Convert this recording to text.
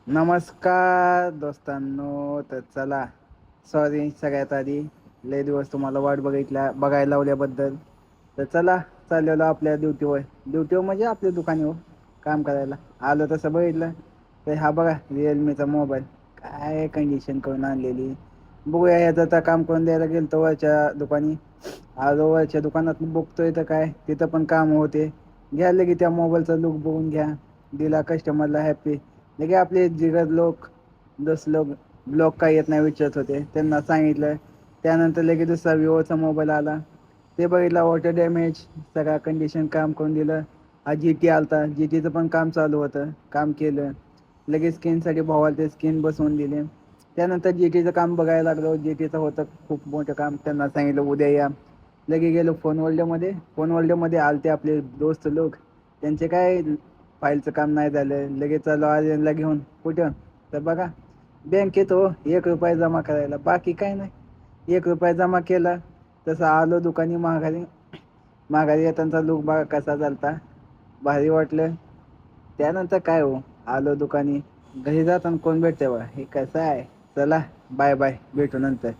नमस्कार दोस्तांनो. तर चला, सॉरी सगळ्यात आधी, लय दिवस तुम्हाला वाट बघायला लावल्याबद्दल. तर चला, चाललेलो आपल्या ड्युटीवर म्हणजे आपल्या दुकानावर काम करायला. आलो तसं बघितलं तर हा बघा रिअलमीचा मोबाईल, काय कंडिशन करून आणलेली. बघूया याचं आता काम करून द्यायला गेलो तो वरच्या दुकानी. आलो वरच्या दुकानात बघतोय तर काय तिथं पण काम होते. घ्या लगे त्या मोबाईलचा लुक बघून घ्या. दिला कस्टमरला हॅपी. लगे आपले जिगत लोक 10 लोक ब्लॉक काय येत नाही विचारत होते, त्यांना सांगितलं. त्यानंतर लगेच दुसरा विवोचा मोबाईल आला. ते बघितला, वॉटर डॅमेज, सगळा कंडिशन काम करून दिलं. हा जी टी आलता, जी टीचं पण काम चालू होतं, काम केलं. लगेच स्किनसाठी भावाला ते स्किन बसवून दिले. त्यानंतर जी टीचं काम बघायला लागलो. जी टीचं होतं खूप मोठं काम, त्यांना सांगितलं उद्या या. लगे गेलो फोन वर्ल्डमध्ये आलते आपले दोस्त लोक. त्यांचे काय फाईलचं काम नाही झालं. लगेच चालू आर्यनला घेऊन. कुठं तर बघा बँकेत हो, 1 रुपया जमा करायला, बाकी काय नाही. 1 रुपया जमा केला. तसं आलो दुकानी माघारी. माघारी येताना लुक बघा कसा झालता, भारी वाटलं. त्यानंतर काय हो, आलो दुकानी. घरी जाताना कोण भेटते बघा, हे कसं आहे. चला, बाय बाय, भेटू नंतर.